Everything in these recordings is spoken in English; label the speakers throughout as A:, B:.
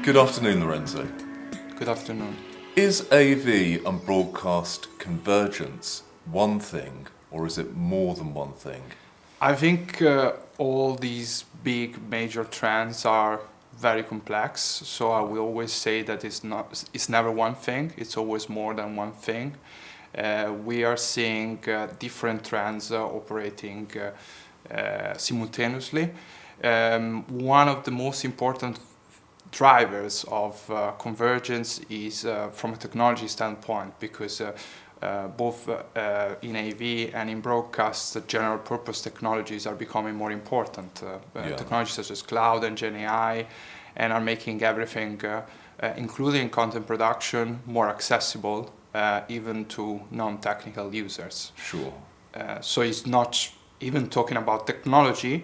A: Good afternoon, Lorenzo.
B: Good afternoon.
A: Is AV and broadcast convergence one thing, or is it more than one thing?
B: I think all these big major trends are very complex, so I will always say that it's never one thing, it's always more than one thing. We are seeing different trends operating simultaneously. One of the most important drivers of convergence is from a technology standpoint, because both in AV and in broadcast, the general purpose technologies are becoming more important. Technologies such as cloud and Gen AI, and are making everything, including content production, more accessible even to non-technical users.
A: Sure.
B: So it's not, even talking about technology,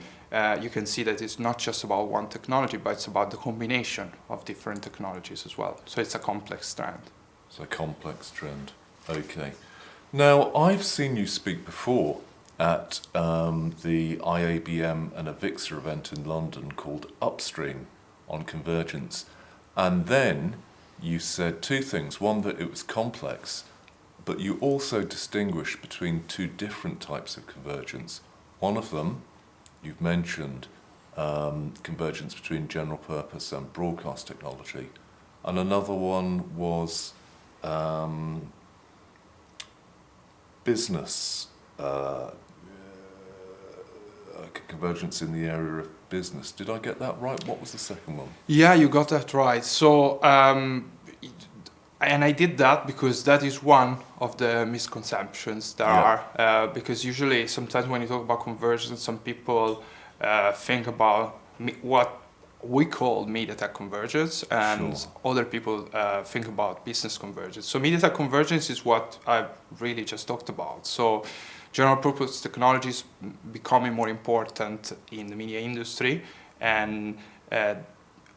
B: you can see that it's not just about one technology, but it's about the combination of different technologies as well. So it's a complex trend.
A: It's a complex trend. Okay. Now, I've seen you speak before at the IABM and AVIXA event in London called Upstream on convergence. And then you said two things. One, that it was complex, but you also distinguish between two different types of convergence. One of them, you've mentioned convergence between general purpose and broadcast technology. And another one was business, convergence in the area of business. Did I get that right? What was the second one?
B: Yeah, you got that right. So, and I did that because that is one of the misconceptions there are. Because usually, sometimes when you talk about convergence, some people think about what we call media tech convergence, and other people think about business convergence. So media tech convergence is what I really just talked about. So general purpose technologies becoming more important in the media industry, and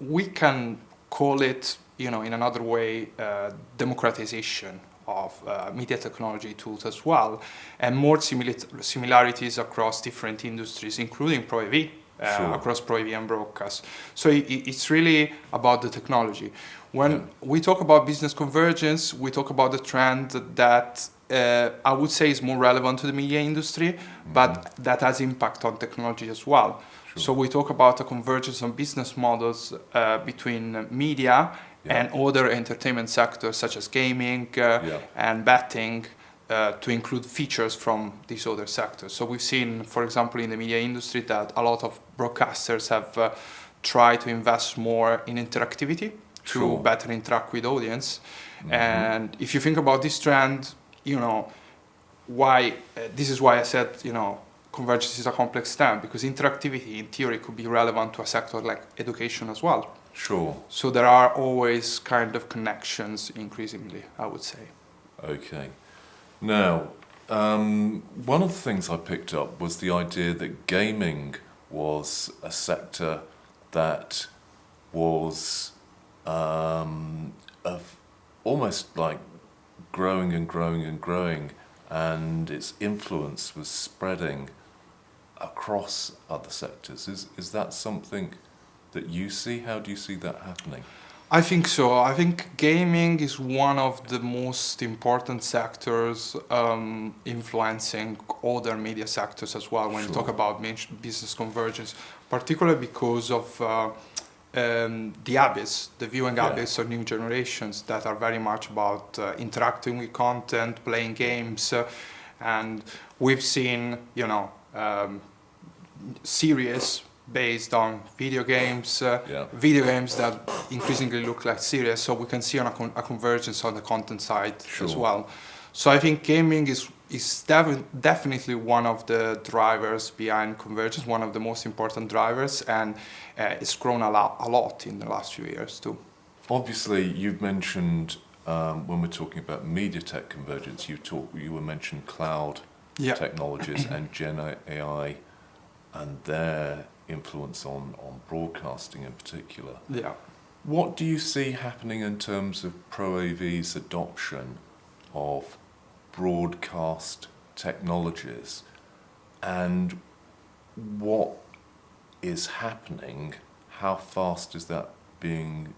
B: we can call it, in another way, democratization of media technology tools as well, and more similarities across different industries, including Pro AV. Across Pro AV and broadcast. So it's really about the technology. When we talk about business convergence, we talk about the trend that I would say is more relevant to the media industry, but that has impact on technology as well. So we talk about a convergence on business models between media and other entertainment sectors such as gaming and betting, to include features from these other sectors. So we've seen, for example, in the media industry that a lot of broadcasters have tried to invest more in interactivity to better interact with audience. And if you think about this trend, this is why I said, convergence is a complex term, because interactivity in theory could be relevant to a sector like education as well. So there are always kind of connections increasingly, I would say.
A: Okay. Now, one of the things I picked up was the idea that gaming was a sector that was of almost like growing and growing and growing, and its influence was spreading across other sectors. Is that something that you see? How do you see that happening?
B: I think so. I think gaming is one of the most important sectors influencing other media sectors as well when you talk about business convergence, particularly because of the habits, the viewing habits of new generations that are very much about interacting with content, playing games, and we've seen, series based on video games that increasingly look like series, so we can see a convergence on the content side as well. So I think gaming is definitely one of the drivers behind convergence, one of the most important drivers, and it's grown a lot in the last few years too.
A: Obviously, you've mentioned, when we're talking about media tech convergence, you were mentioning cloud technologies and Gen AI and their influence on broadcasting in particular. What do you see happening in terms of Pro AV's adoption of broadcast technologies, and what is happening? How fast is that being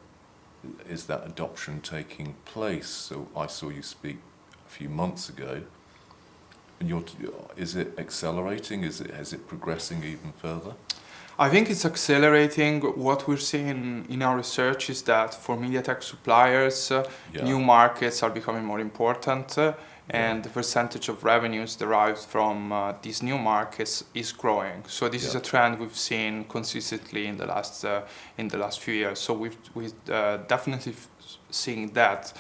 A: is that adoption taking place? So I saw you speak a few months ago, and is it accelerating? Is it progressing even further?
B: I think it's accelerating. What we're seeing in our research is that for MediaTek suppliers, new markets are becoming more important, and the percentage of revenues derived from these new markets is growing. So this is a trend we've seen consistently in the last few years. So we've definitely seeing that.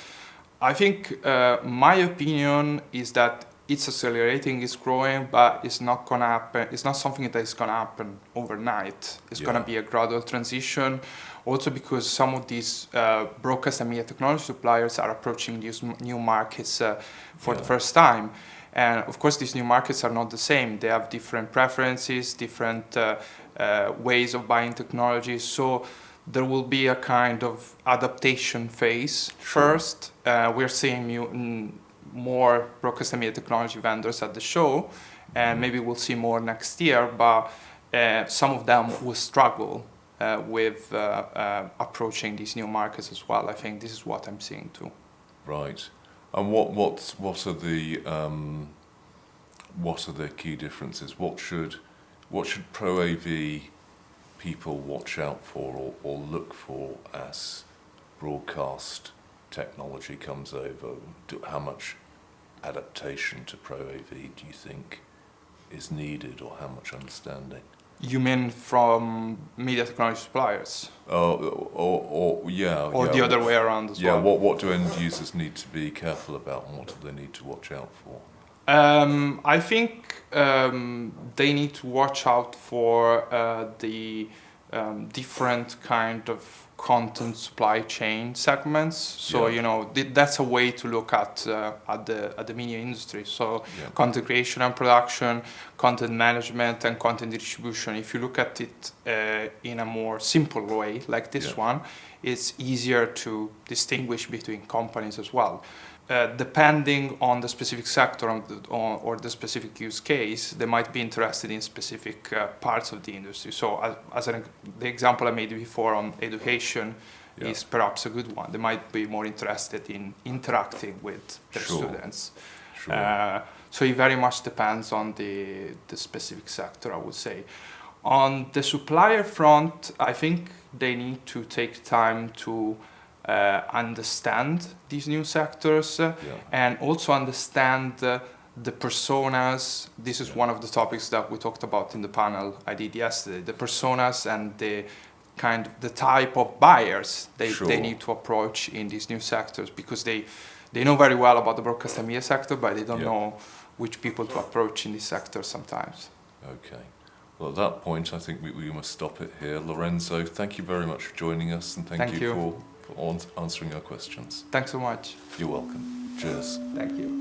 B: I think my opinion is that it's accelerating, it's growing, but it's not gonna happen. It's not something that is gonna happen overnight. It's gonna be a gradual transition. Also because some of these broadcast and media technology suppliers are approaching these new markets for the first time. And of course, these new markets are not the same. They have different preferences, different ways of buying technology. So there will be a kind of adaptation phase first. We're seeing more broadcast and media technology vendors at the show, and maybe we'll see more next year, but some of them will struggle with approaching these new markets as well. I think this is what I'm seeing too.
A: Right. And what are the key differences? What should Pro AV people watch out for or look for as broadcast technology comes over? How much adaptation to Pro AV do you think is needed, or how much understanding?
B: You mean from media technology suppliers?
A: Or
B: the other way around as well?
A: Yeah, what do end users need to be careful about, and what do they need to watch out for?
B: I think they need to watch out for the different kind of content supply chain segments. So that's a way to look at the media industry. So content creation and production, content management, and content distribution. If you look at it in a more simple way, like this one, it's easier to distinguish between companies as well. Depending on the specific sector or the specific use case, they might be interested in specific parts of the industry. So the example I made before on education is perhaps a good one. They might be more interested in interacting with their students. So it very much depends on the specific sector, I would say. On the supplier front, I think they need to take time to understand these new sectors and also understand the personas. This is one of the topics that we talked about in the panel I did yesterday. The personas and the type of buyers they need to approach in these new sectors, because they know very well about the broadcast and media sector, but they don't know which people to approach in this sector sometimes.
A: Okay. Well, at that point, I think we must stop it here. Lorenzo, thank you very much for joining us, and thank you for answering our questions.
B: Thanks so much.
A: You're welcome. Cheers.
B: Thank you.